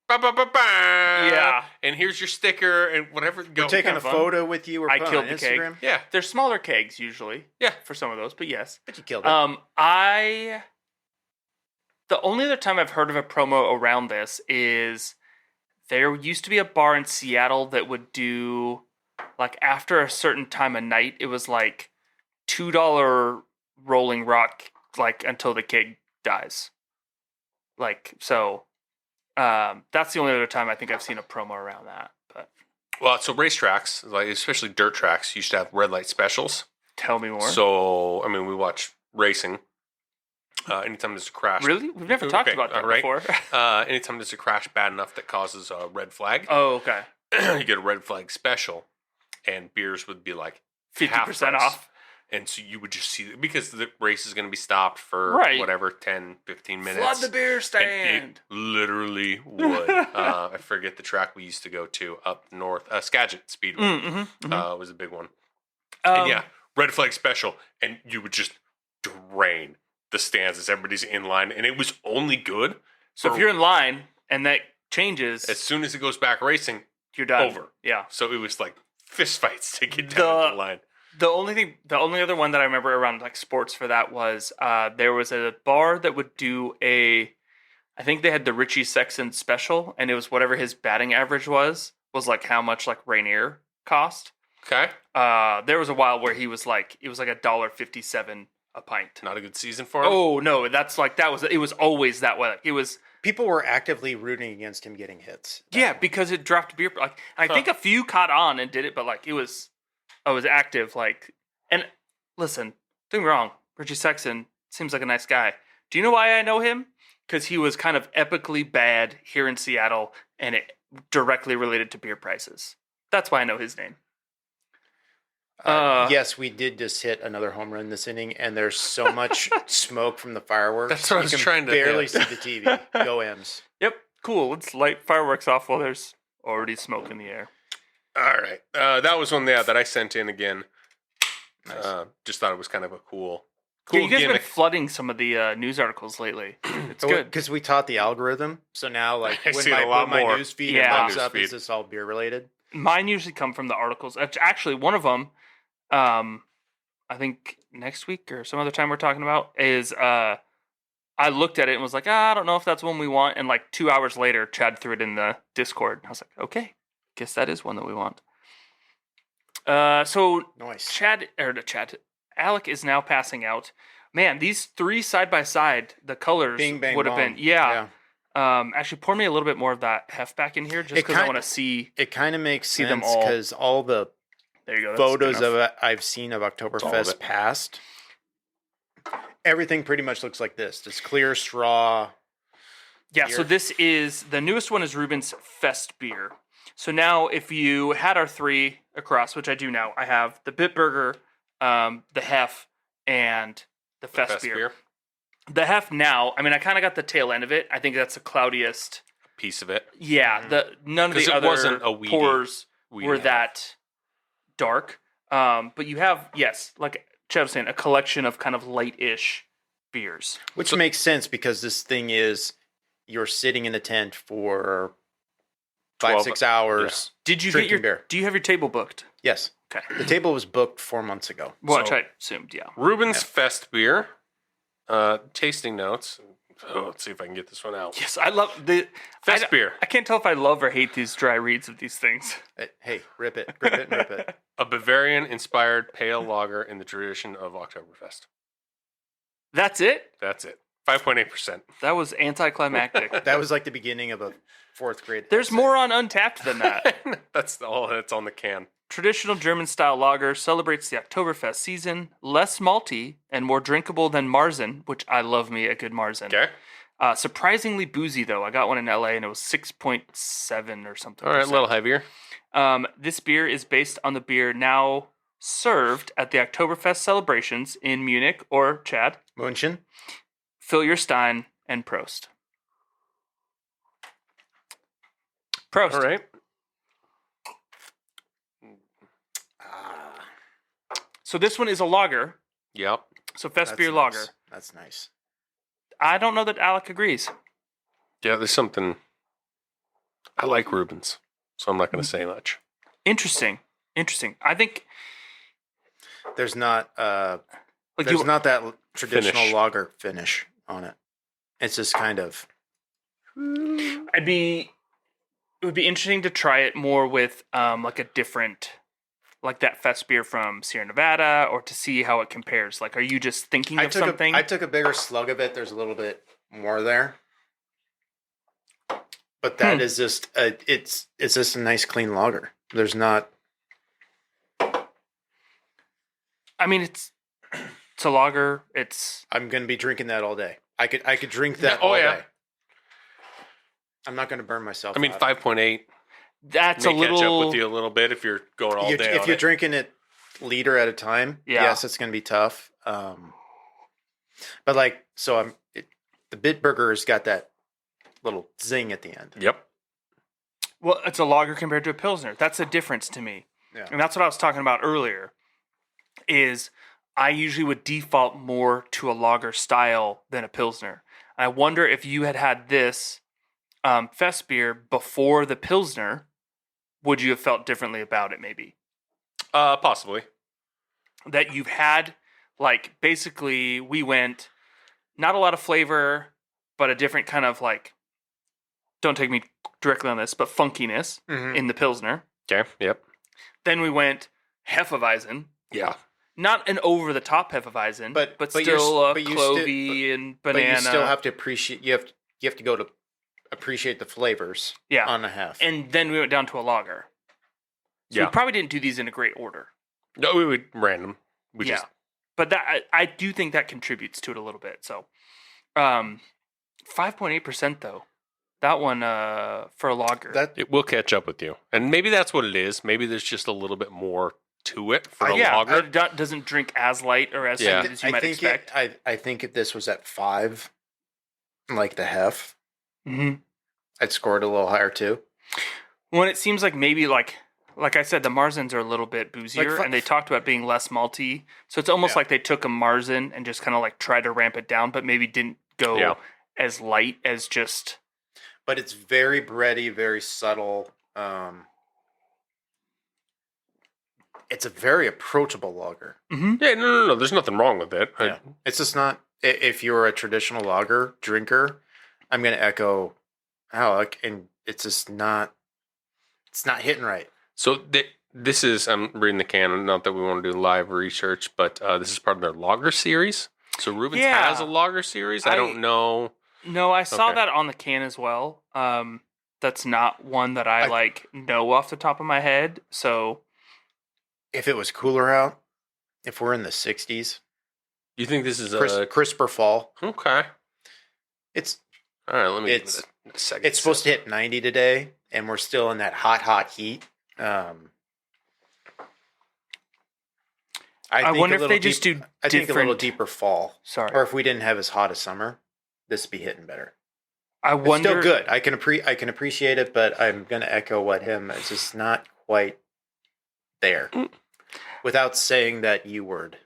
Yeah. And here's your sticker and whatever.
We're taking a photo with you.
I killed the keg.
Instagram.
Yeah.
They're smaller kegs usually.
Yeah.
For some of those, but yes.
But you killed it.
The only other time I've heard of a promo around this is there used to be a bar in Seattle that would do, like, after a certain time of night, it was like $2 Rolling Rock, like, until the keg dies. Like, so that's the only other time I think I've seen a promo around that. But
well, so racetracks, like especially dirt tracks, used to have red light specials.
Tell me more.
So, I mean, we watch racing. Anytime there's a crash.
Really? We've never talked about that before.
Anytime there's a crash bad enough that causes a red flag.
Oh, okay.
You get a red flag special, and beers would be like
50% off.
And so you would just see, because the race is going to be stopped for whatever, 10, 15 minutes.
Flood the beer stand.
It literally would. I forget the track we used to go to up north. Skagit Speedway was a big one. And yeah, red flag special. And you would just drain the stands as everybody's in line. And it was only good.
So if you're in line and that changes,
as soon as it goes back racing,
you're done.
Over.
Yeah.
So it was like fist fights to get down the line.
The only other one that I remember around like sports for that was there was a bar that would do I think they had the Richie Sexton special, and it was whatever his batting average was like how much like Rainier cost.
Okay.
There was a while where it was like $1.57 a pint.
Not a good season for him.
Oh no, it was always that way. Like, it was.
People were actively rooting against him getting hits.
Yeah, because it dropped beer. Like, and I think a few caught on and did it, but like I was active, like, and listen, don't get me wrong, Richie Sexton seems like a nice guy. Do you know why I know him? Because he was kind of epically bad here in Seattle, and it directly related to beer prices. That's why I know his name.
Yes, we did just hit another home run this inning, and there's so much smoke from the fireworks.
That's what I was trying to
barely see the TV. Go M's.
Yep, cool. Let's light fireworks off while there's already smoke in the air.
All right. That was one that I sent in again.
Nice.
Just thought it was kind of a cool
Yeah, you guys have
gimmick.
been flooding some of the news articles lately. It's good.
Because we taught the algorithm, so now like
I
when
see a lot
my
more.
news feed
Yeah.
pops up,
Newsfeed.
it's just all beer related.
Mine usually come from the articles. Actually, one of them, I think next week or some other time we're talking about is I looked at it and was like, I don't know if that's one we want. And like 2 hours later, Chad threw it in the Discord. I was like, okay, guess that is one that we want. So
Nice.
Alec is now passing out. Man, these 3 side by side, the colors
Bing, bang,
would have
bong.
been, yeah. Actually, pour me a little bit more of that hef back in here, just because I want to see.
It kind of makes
See them
sense
all.
because all the
There you go. that's
photos
good enough.
I've seen of
all of
Oktoberfest
it.
past, everything pretty much looks like this. Just clear straw.
Yeah,
beer.
so this is the newest one is Ruben's Fest beer. So now, if you had our 3 across, which I do now, I have the Bitburger, the Hef, and the Fest beer. The Hef now, I mean, I kind of got the tail end of it. I think that's the cloudiest
Piece of it.
Yeah, none of
'Cause
the
it
other
wasn't a weedy-
pours
weedy
were
half.
that dark. But you have, yes, like Chad was saying, a collection of kind of light-ish beers.
Which makes sense because this thing is, you're sitting in the tent for
12
5-6 hours.
Did you
drinking beer.
Do you have your table booked?
Yes.
Okay.
The table was booked 4 months ago.
Which
So-
I assumed, yeah.
Reuben's Fest beer. Tasting notes. Oh, let's see if I can get this one out.
Yes, I love the
Fest beer.
I can't tell if I love or hate these dry reads of these things.
Hey, rip it, rip it, rip it.
A Bavarian-inspired pale lager in the tradition of Oktoberfest.
That's it?
That's it. 5.8%.
That was anticlimactic.
That was like the beginning of a 4th grade.
There's
essay.
more on Untapped than that.
That's all that's on the can.
Traditional German-style lager celebrates the Oktoberfest season, less malty and more drinkable than Marzen, which I love me a good Marzen.
Okay.
Surprisingly boozy, though. I got one in LA, and it was 6.7 or something.
All right, a little heavier.
This beer is based on the beer now served at the Oktoberfest celebrations in Munich, or Chad,
München.
Fill your Stein, and Prost. Prost.
All right.
So this one is a lager.
Yep.
So Fest
That's
beer
nice.
lager.
That's nice.
I don't know that Alec agrees.
Yeah, there's something. I like Reuben's, so I'm not going to say much.
Interesting. I think
There's not
like
there's not that traditional
Finish.
lager finish on it. It's just kind of
it would be interesting to try it more with like a different, like that Fest beer from Sierra Nevada, or to see how it compares. Like, are you just thinking of something?
I took a bigger slug of it. There's a little bit more there. But that is just it's just a nice clean lager. There's not
I mean, it's a lager. It's
I'm going to be drinking that all day. I could drink that
Yeah, oh,
all
yeah.
day. I'm not going to burn myself
I mean,
out.
5.8
that's
may
a little.
catch up with you a little bit if you're going all day.
If
on
you're
it.
drinking it liter at a time,
Yeah.
yes, it's going to be tough. But like, so the Bitburger's got that little zing at the end.
Yep.
Well, it's a lager compared to a pilsner. That's a difference to me,
Yeah.
and that's what I was talking about earlier. Is I usually would default more to a lager style than a pilsner. I wonder if you had this Fest beer before the pilsner, would you have felt differently about it? Maybe
Possibly.
that you've had, like, basically we went not a lot of flavor, but a different kind of, like, don't take me directly on this, but funkiness
Mhm.
in the pilsner.
Okay. Yep.
Then we went Hefeweizen.
Yeah.
Not an over the top Hefeweizen, but
you're
still
st- but you sti-
clovey and
But
banana.
you still have to appreciate. You have to go to appreciate the flavors.
Yeah.
On the half.
And then we went down to a lager. So
Yeah.
we probably didn't do these in a great order.
No, we would random. We
Yeah.
just
But that I do think that contributes to it a little bit. So 5.8% though. That one for a lager.
it will catch up with you, and maybe that's what it is. Maybe there's just a little bit more to it for a
yeah,
lager.
it doesn't drink as light or as
Yeah.
sweet as you might
think
expect.
I think if this was at 5, like the hef,
Mm-hmm.
I'd score it a little higher too.
When it seems like maybe like I said, the Marzens are a little bit boozier,
Like
and they talked about being less malty. So it's almost
Yeah.
like they took a Marzen and just kind of like tried to ramp it down, but maybe didn't go
Yeah.
as light as just.
But it's very bready, very subtle. It's a very approachable lager.
Mm-hmm.
Yeah, no. There's nothing wrong with it.
Yeah. It's just not. If you're a traditional lager drinker, I'm going to echo Alec, and it's just not. It's not hitting right.
So this is, I'm reading the can, not that we want to do live research, but this is part of their lager series. So Reuben's
Yeah.
has a lager series. I don't know.
No, I saw
Okay.
that on the can as well. That's not one that I like know off the top of my head. So
If it was cooler out, if we're in the 60s,
You think this is
crisper fall,
okay?
it's
All right, let me give
It's-
it a second.
it's supposed to hit 90 today, and we're still in that hot heat.
I
think
wonder
a
if
little
they just do
I think a little
different-
deeper fall,
sorry.
or if we didn't have as hot a summer, this would be hitting better.
I
It's
wonder.
still good. I can appreciate it, but I'm going to echo what him. It's just not quite there. Without saying that U word.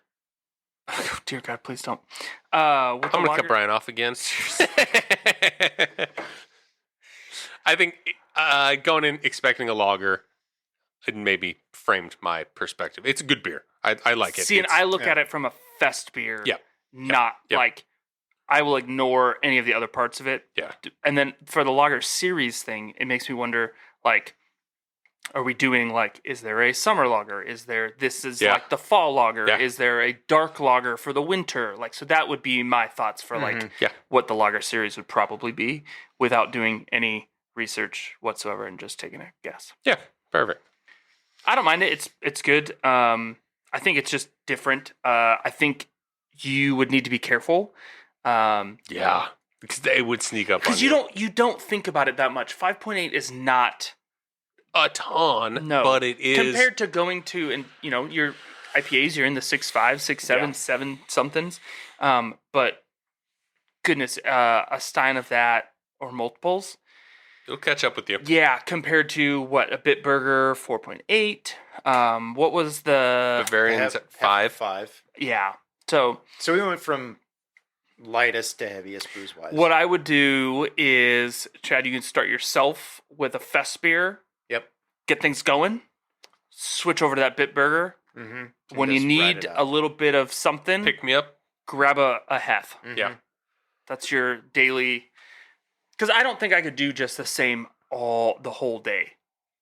Oh, dear God, please don't. With
I'm
the
going to
lager-
cut Brian off again. I think going in expecting a lager, it maybe framed my perspective. It's a good beer. I like it.
See, and
It's-
I look
yeah.
at it from a fest beer.
Yeah.
Not
Yeah.
like I will ignore any of the other parts of it.
Yeah.
And then for the lager series thing, it makes me wonder, like, are we doing like, is there a summer lager? This is
Yeah.
like the fall lager?
Yeah.
Is there a dark lager for the winter? Like, so that would be my thoughts for like
Yeah.
what the lager series would probably be without doing any research whatsoever and just taking a guess.
Yeah, perfect.
I don't mind it. It's good. I think it's just different. I think you would need to be careful.
Yeah, because they would sneak up on
Because you don't think about it that much. 5.8 is not
a ton,
no,
but it is
compared to going to, and your IPAs, you're in the 6.5, 6.7,
Yeah.
7 somethings. But goodness, a stein of that or multiples.
It'll catch up with you.
Yeah, compared to what a Bitburger 4.8. What was the
Bavarians
Half-
at 5.
5.
yeah? So
So we went from lightest to heaviest booze wise.
what I would do is, Chad, you can start yourself with a fest beer,
Yep.
get things going, switch over to that Bitburger.
Mm-hmm.
When you need a little bit of something,
Pick me up.
grab a hef.
Yeah.
That's your daily. Because I don't think I could do just the same the whole day.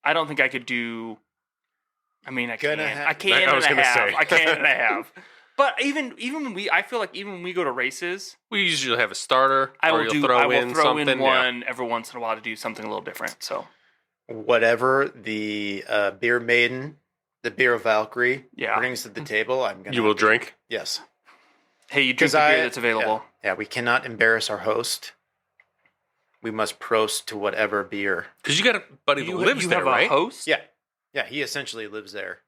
I don't think I could do. I mean, I can. I can
I was
and a
gonna
half.
say.
I can and a half. But even when I feel like even when we go to races,
We usually have a starter,
I
or
will
you'll
do.
throw
I will
in
throw
something.
in
Yeah.
one every once in a while to do something a little different. So
Whatever the beer maiden, the beer of Valkyrie
Yeah.
brings to the table, I'm gonna.
You will drink.
Yes.
hey, you drink the beer that's available.
Yeah, we cannot embarrass our host. We must prost to whatever beer.
Because you got a buddy that lives
you
there,
have
right?
a host.
Yeah. Yeah, he essentially lives there.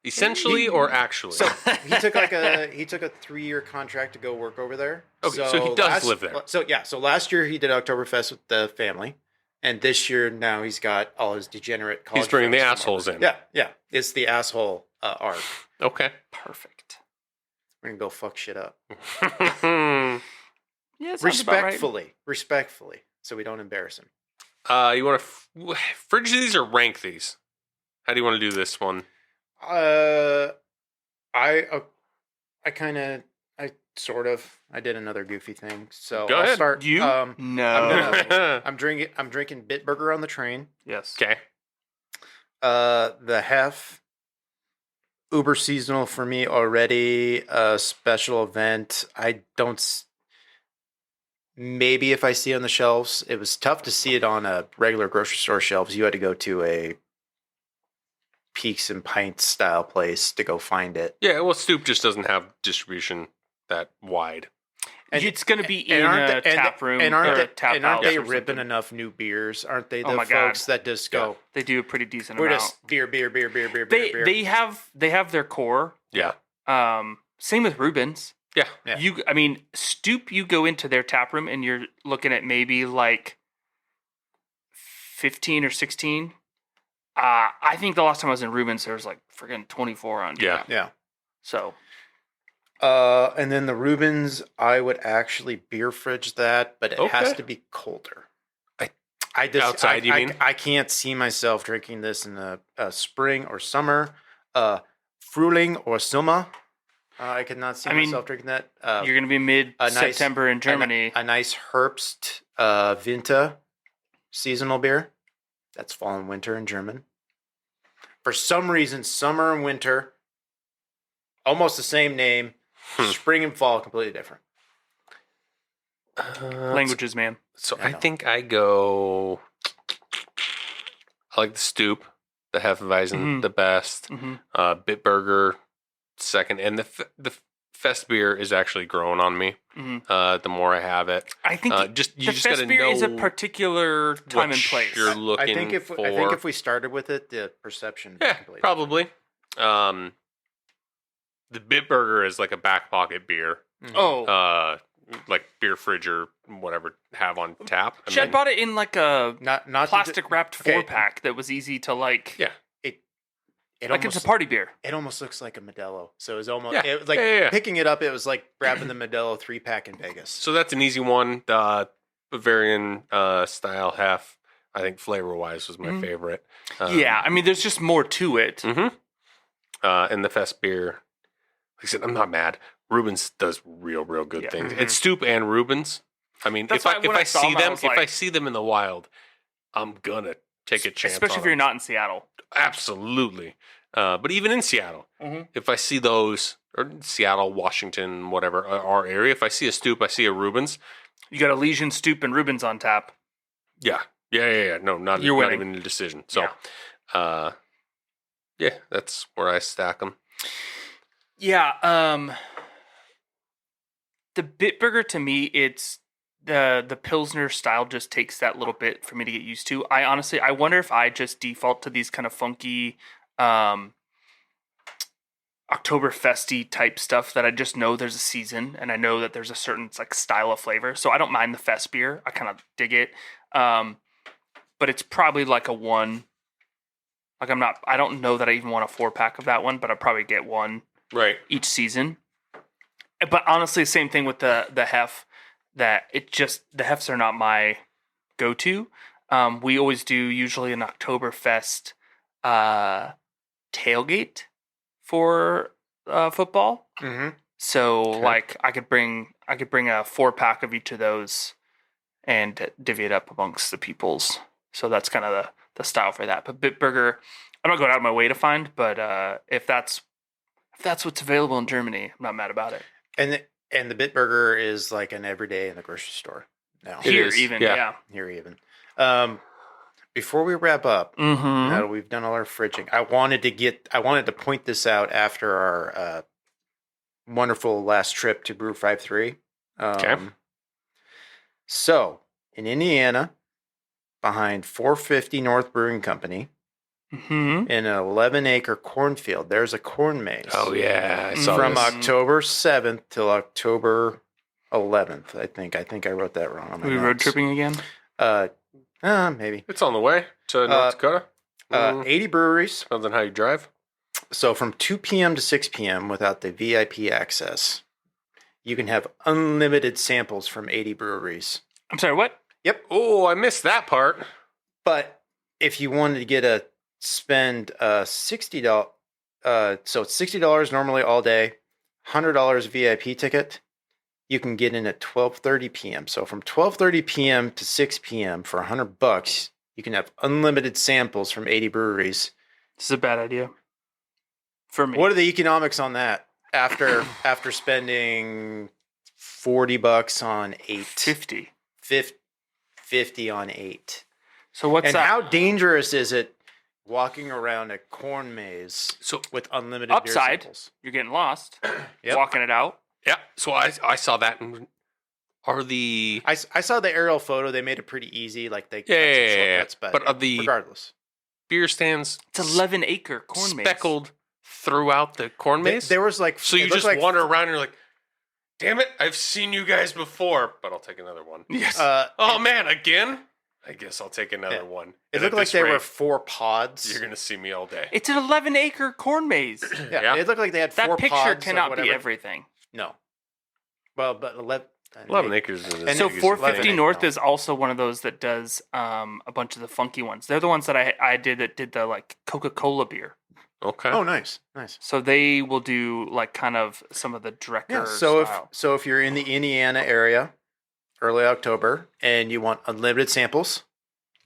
Essentially or actually?
So he took a 3-year contract to go work over there.
Okay, so he does live there.
So last year he did Oktoberfest with the family, and this year now he's got all his degenerate college.
He's bringing the
friends from
assholes in.
Yeah, yeah. It's the asshole arc.
Okay.
Perfect.
We're gonna go fuck shit up
Yeah, sounds about right.
respectfully, so we don't embarrass him.
You want to fridge these or rank these? How do you want to do this one?
I did another goofy thing. So
Go
I'll
ahead.
start.
You? No.
I'm drinking Bitburger on the train.
Yes.
Okay.
The hef, uber seasonal for me already. A special event. I don't. Maybe if I see it on the shelves, it was tough to see it on a regular grocery store shelves. You had to go to a Peaks and Pints style place to go find it.
Yeah, well, Stoop just doesn't have distribution that wide.
And-
It's going to be in
aren't
a
they-
tap room
and
or
aren't
a tap
and aren't
house
they
or
ripping
something.
enough new beers? Aren't they
Oh
the
my God.
folks that just go?
They do a pretty decent
We're
amount.
just beer.
They
beer.
they have their core.
Yeah.
Same with Rubens.
Yeah.
Yeah.
Stoop. You go into their tap room and you're looking at maybe like 15 or 16. I think the last time I was in Rubens, there was like friggin' 24 on.
Yeah.
tap.
Yeah.
So
And then the Rubens, I would actually beer fridge that, but it has
Okay.
to be colder.
I-
I just
outside, you mean?
I can't see myself drinking this in the spring or summer, Frühling or Sommer. I could not see
I mean,
myself drinking that.
you're going to be mid September in Germany.
A nice Herbst Winter seasonal beer. That's fall and winter in German. For some reason, summer and winter, almost the same name. Spring and fall, completely different.
Languages, man.
So
I
I
know.
think I go. I like the Stoop, the Hefeweizen,
Mhm.
the best.
hmm
Bitburger, second, and the Fest beer is actually growing on me.
hmm
The more I have it,
I think
you
the
just
fest
gotta
beer
know
is a particular time
what
and place.
you're
I
looking
think
for.
I think if we started with it, the perception. would be
Yeah,
completely
probably. The Bitburger is like a back pocket beer.
different.
Oh,
Like beer fridge or whatever have on tap. I
Chad
mean,
bought it in like a
not
plastic wrapped
okay.
4-pack that was easy to like.
Yeah.
It's a party beer.
It almost looks like a Modelo. So it was almost
Yeah.
it was like
Yeah.
picking it up. It was like grabbing the Modelo 3-pack in Vegas.
So that's an easy one. Bavarian style half, I think flavor wise was my favorite.
Yeah, I mean, there's just more to it.
And the Fest beer, like I said, I'm not mad. Rubens does real good things. It's Stoop and Rubens. I mean,
That's
if
why when I
I
saw
see
them, I
them,
was
if I
like-
see them in the wild, I'm gonna take a chance.
Especially
on
if you're
them.
not in Seattle.
Absolutely. But even in Seattle, if I see those, or Seattle, Washington, whatever, our area, if I see a Stoop, I see a Rubens.
You got a Legion, Stoop, and Rubens on tap.
Yeah. No, not
You're winning.
even a decision. So, yeah, that's where I stack them.
Yeah, the Bitburger to me, it's the Pilsner style just takes that little bit for me to get used to. I wonder if I just default to these kind of funky Oktoberfesty type stuff that I just know there's a season and I know that there's a certain like style of flavor. So I don't mind the Fest beer. I kind of dig it. But it's probably like a 1. Like I don't know that I even want a 4-pack of that one, but I'll probably get one
Right.
each season. But honestly, same thing with the Hef, that the Hefs are not my go-to. We always do usually an Oktoberfest tailgate for football. So like I could bring a 4-pack of each of those and divvy it up amongst the peoples. So that's kind of the style for that. But Bitburger, I'm not going out of my way to find, but if that's what's available in Germany, I'm not mad about it.
And the Bitburger is like an everyday in the grocery store now.
Here
is,
even,
yeah.
yeah.
Here even. Before we wrap up, now that we've done all our fridging, I wanted to point this out after our wonderful last trip to Brew 53.
Okay.
So in Indiana, behind 450 North Brewing Company, in an 11-acre cornfield, there's a corn maze.
Oh yeah, I saw
From
this.
October 7th till October 11th, I think. I think I wrote that wrong on my
Are we road
notes.
tripping again?
Maybe.
It's on the way to North Dakota.
80 breweries.
Depends on how you drive.
So from 2 p.m. to 6 p.m. without the VIP access, you can have unlimited samples from 80 breweries.
I'm sorry, what?
Yep.
Oh, I missed that part.
But if you wanted to spend $60, so it's $60 normally all day, $100 VIP ticket, you can get in at 12:30 p.m. So from 12:30 p.m. to 6 p.m. for $100, you can have unlimited samples from 80 breweries.
This is a bad idea for me.
What are the economics on that after spending $40 on 8?
50.
50 on 8.
So what's
And
that?
how dangerous is it walking around a corn maze with unlimited beer
Upside,
samples?
you're getting lost.
Yep.
Walking it out.
Yeah. So I saw that. And are the
I saw the aerial photo. They made it pretty easy. Like they cut some
yeah.
shortcuts,
But are the
regardless,
beer stands
It's 11-acre corn maze.
speckled throughout the corn maze?
there was like
So you
it looked
just
like,
wander around and you're like, damn it, I've seen you guys before, but I'll take another one.
Yes.
Oh man, again? I guess I'll take another one.
It
And
looked
at
like
this
they were
rate,
4 pods.
You're gonna see me all day.
It's an 11-acre corn maze.
Yeah, it looked like they had 4
That picture
pods of
cannot be
whatever.
everything.
No. Well, but
11 acres is
And
So
it-
450
11
North
no.
is also one of those that does a bunch of the funky ones. They're the ones that I did that did the like Coca-Cola beer.
Okay.
Oh, nice.
So they will do like kind of some of the Drecker
Yeah. So
style.
if you're in the Indiana area, early October, and you want unlimited samples,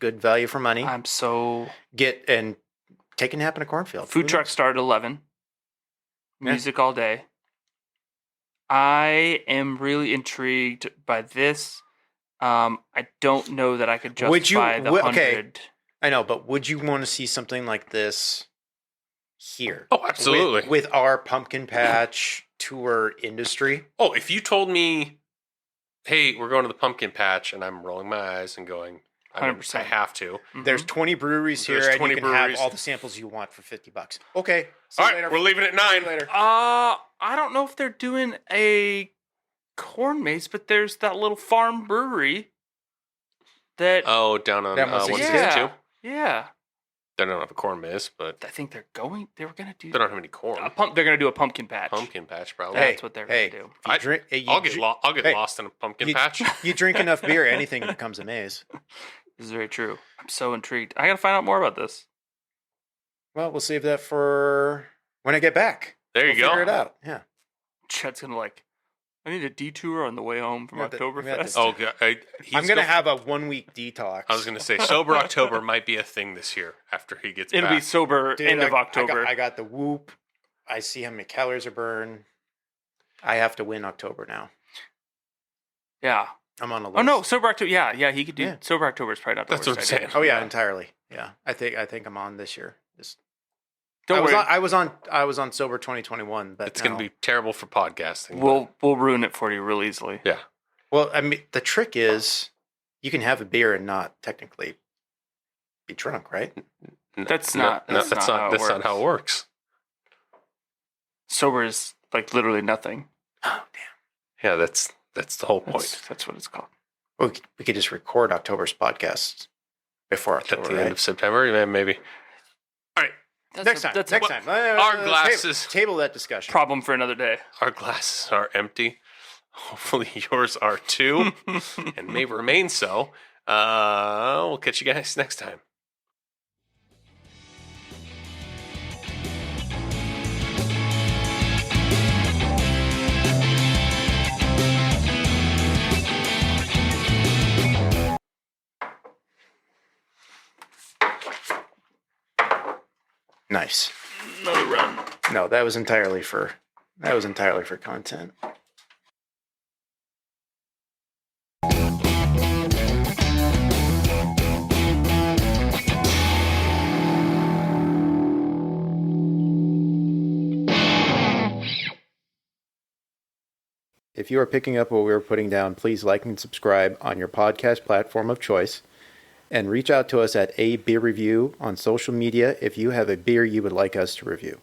good value for money,
I'm so
get and take a nap in a cornfield.
food truck start at 11. Music all day. I am really intrigued by this. I don't know that I could
Would you-
justify the
okay.
100.
I know, but would you want to see something like this here?
Oh, absolutely.
With our pumpkin patch tour industry.
Oh, if you told me, hey, we're going to the pumpkin patch, and I'm rolling my eyes and going,
100%.
I have to.
There's 20 breweries here,
There's
and
20
you can
breweries.
have all the samples you want for $50. Okay. See
All
you
right,
later.
we're leaving at 9.
later.
I don't know if they're doing a corn maze, but there's that little farm brewery that
Oh, down on
Down 162?
162?
yeah.
They don't have a corn maze, but
I think they were going to do
they don't have any corn.
they're going to do a pumpkin patch.
Pumpkin patch, probably.
That's what they're going to do.
I'll get lost in a pumpkin patch.
You drink enough beer, anything becomes a maze.
This is very true. I'm so intrigued. I got to find out more about this.
Well, we'll save that for when I get back.
There you go.
Figure it out. Yeah.
Chet's going to I need a detour on the way home from Oktoberfest.
Oh, God.
I'm going to have a 1 week detox.
I was going to say, sober October might be a thing this year after he gets
It'll
back.
be sober end of October.
I got the whoop. I see how many calories are burned. I have to win October now.
Yeah.
I'm on a list.
Oh, no, sober October. Yeah, he could do.
Yeah.
Sober October is probably not the
That's
worst
what I'm
idea.
saying.
Oh yeah, entirely. Yeah, I think I'm on this year.
Don't worry.
I was on sober 2021, but
It's going to be terrible for podcasting.
We'll ruin it for you real easily.
Yeah.
Well, I mean, the trick is you can have a beer and not technically be drunk, right?
That's not how it
works.
Sober is like literally nothing.
Oh damn.
Yeah, that's the whole point.
That's what it's called.
Well, we could just record October's podcast before October,
At the end of September, maybe. All right.
Next time.
Our glasses.
Table that discussion.
Problem for another day.
Our glasses are empty. Hopefully yours are too, and may remain so. We'll catch you guys next time.
Nice.
Another run.
No, that was entirely for content. If you are picking up what we were putting down, please like and subscribe on your podcast platform of choice. And reach out to us at ABR Review on social media if you have a beer you would like us to review.